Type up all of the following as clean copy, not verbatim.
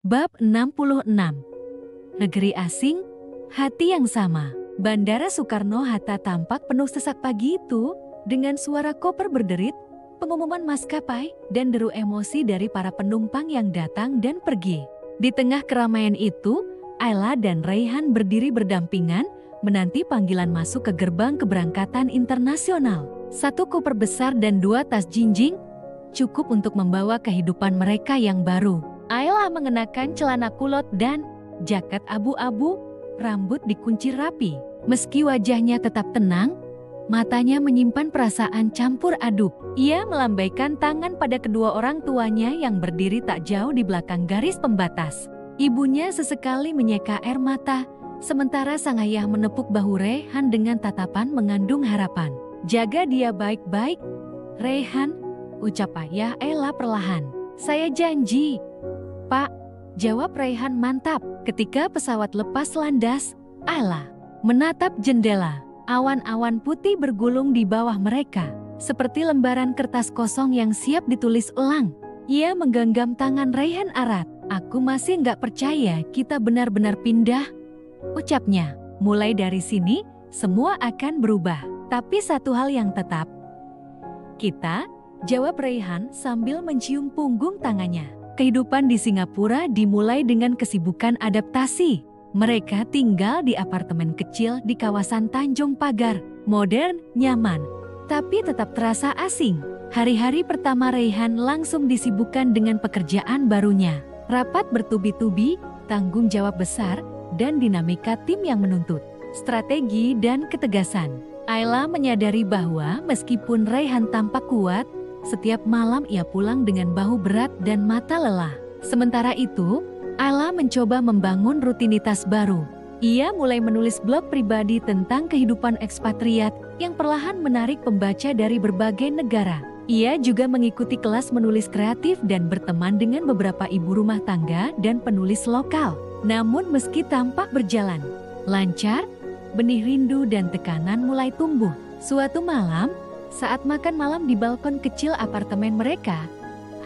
Bab 66. Negeri asing, hati yang sama. Bandara Soekarno-Hatta tampak penuh sesak pagi itu, dengan suara koper berderit, pengumuman maskapai, dan deru emosi dari para penumpang yang datang dan pergi. Di tengah keramaian itu, Ayla dan Raihan berdiri berdampingan, menanti panggilan masuk ke gerbang keberangkatan internasional. 1 koper besar dan 2 tas jinjing, cukup untuk membawa kehidupan mereka yang baru. Ayla mengenakan celana kulot dan jaket abu-abu, rambut dikunci rapi. Meski wajahnya tetap tenang, matanya menyimpan perasaan campur aduk. Ia melambaikan tangan pada kedua orang tuanya yang berdiri tak jauh di belakang garis pembatas. Ibunya sesekali menyeka air mata, sementara sang ayah menepuk bahu Raihan dengan tatapan mengandung harapan. "Jaga dia baik-baik, Raihan," ucap ayah Ayla perlahan. "Saya janji, Pak," jawab Raihan mantap. Ketika pesawat lepas landas, Ayla menatap jendela. Awan-awan putih bergulung di bawah mereka, seperti lembaran kertas kosong yang siap ditulis ulang. Ia menggenggam tangan Raihan erat. "Aku masih nggak percaya kita benar-benar pindah," ucapnya. "Mulai dari sini, semua akan berubah. Tapi satu hal yang tetap." "Kita," jawab Raihan sambil mencium punggung tangannya. Kehidupan di Singapura dimulai dengan kesibukan adaptasi. Mereka tinggal di apartemen kecil di kawasan Tanjung Pagar, modern, nyaman, tapi tetap terasa asing. Hari-hari pertama Raihan langsung disibukkan dengan pekerjaan barunya. Rapat bertubi-tubi, tanggung jawab besar, dan dinamika tim yang menuntut strategi dan ketegasan. Ayla menyadari bahwa meskipun Raihan tampak kuat, setiap malam ia pulang dengan bahu berat dan mata lelah. Sementara itu, Ayla mencoba membangun rutinitas baru. Ia mulai menulis blog pribadi tentang kehidupan ekspatriat yang perlahan menarik pembaca dari berbagai negara. Ia juga mengikuti kelas menulis kreatif dan berteman dengan beberapa ibu rumah tangga dan penulis lokal. Namun meski tampak berjalan lancar, benih rindu dan tekanan mulai tumbuh. Suatu malam, saat makan malam di balkon kecil apartemen mereka,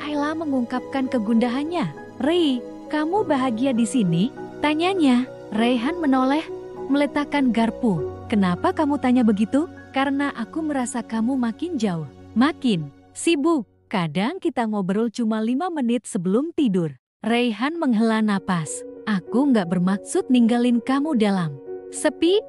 Ayla mengungkapkan kegundahannya. "Ri, kamu bahagia di sini?" tanyanya. Raihan menoleh, meletakkan garpu. "Kenapa kamu tanya begitu?" "Karena aku merasa kamu makin jauh, makin sibuk. Kadang kita ngobrol cuma 5 menit sebelum tidur." Raihan menghela napas. "Aku nggak bermaksud ninggalin kamu dalam sepi,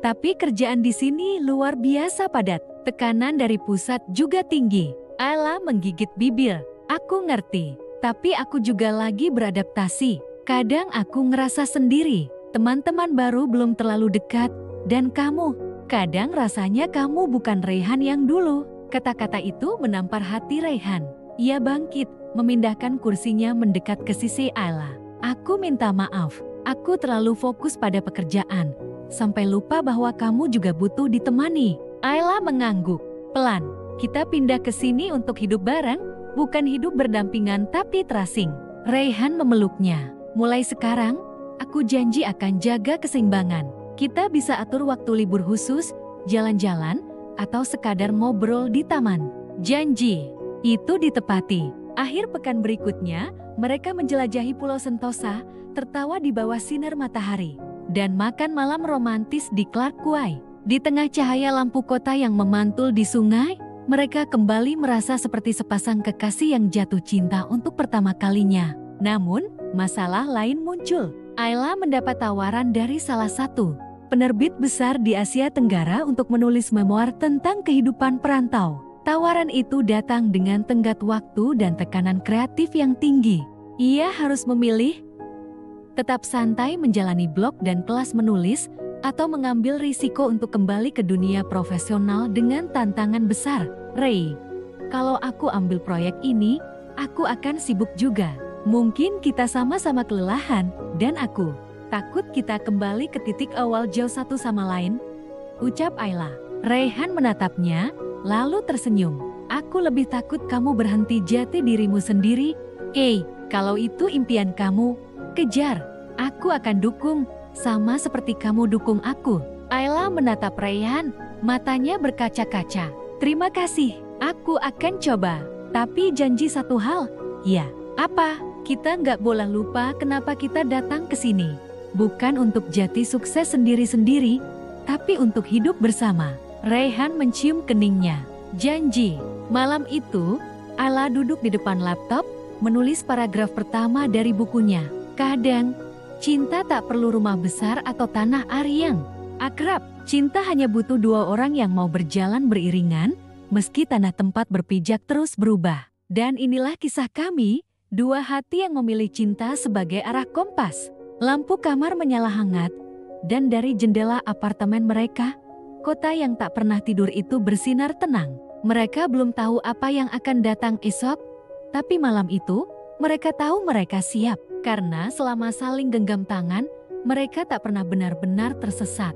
tapi kerjaan di sini luar biasa padat. Tekanan dari pusat juga tinggi." Ayla menggigit bibir. "Aku ngerti, tapi aku juga lagi beradaptasi. Kadang aku ngerasa sendiri, teman-teman baru belum terlalu dekat, dan kamu, kadang rasanya kamu bukan Raihan yang dulu." Kata-kata itu menampar hati Raihan. Ia bangkit, memindahkan kursinya mendekat ke sisi Ayla. "Aku minta maaf, aku terlalu fokus pada pekerjaan, sampai lupa bahwa kamu juga butuh ditemani." Ayla mengangguk. "Pelan, kita pindah ke sini untuk hidup bareng, bukan hidup berdampingan tapi terasing." Raihan memeluknya. "Mulai sekarang, aku janji akan jaga keseimbangan. Kita bisa atur waktu libur khusus, jalan-jalan, atau sekadar ngobrol di taman." Janji itu ditepati. Akhir pekan berikutnya, mereka menjelajahi Pulau Sentosa, tertawa di bawah sinar matahari, dan makan malam romantis di Clark Quay. Di tengah cahaya lampu kota yang memantul di sungai, mereka kembali merasa seperti sepasang kekasih yang jatuh cinta untuk pertama kalinya. Namun, masalah lain muncul. Ayla mendapat tawaran dari salah satu penerbit besar di Asia Tenggara untuk menulis memoir tentang kehidupan perantau. Tawaran itu datang dengan tenggat waktu dan tekanan kreatif yang tinggi. Ia harus memilih tetap santai menjalani blog dan kelas menulis, atau mengambil risiko untuk kembali ke dunia profesional dengan tantangan besar. "Ray, kalau aku ambil proyek ini, aku akan sibuk juga. Mungkin kita sama-sama kelelahan, dan aku takut kita kembali ke titik awal jauh satu sama lain," ucap Ayla. Raihan menatapnya, lalu tersenyum. "Aku lebih takut kamu berhenti jati dirimu sendiri. Kalau itu impian kamu, kejar. Aku akan dukung, sama seperti kamu dukung aku." Ayla menatap Raihan, matanya berkaca-kaca. "Terima kasih, aku akan coba. Tapi janji satu hal." "Ya, apa?" Kita nggak boleh lupa kenapa kita datang ke sini. Bukan untuk jati sukses sendiri-sendiri, tapi untuk hidup bersama. Raihan mencium keningnya. Janji. Malam itu, Ala duduk di depan laptop, menulis paragraf pertama dari bukunya. Kadang, cinta tak perlu rumah besar atau tanah ariang. Akrab, cinta hanya butuh dua orang yang mau berjalan beriringan, meski tanah tempat berpijak terus berubah. Dan inilah kisah kami, dua hati yang memilih cinta sebagai arah kompas. Lampu kamar menyala hangat, dan dari jendela apartemen mereka, kota yang tak pernah tidur itu bersinar tenang. Mereka belum tahu apa yang akan datang esok, tapi malam itu, mereka tahu mereka siap. Karena selama saling genggam tangan, mereka tak pernah benar-benar tersesat.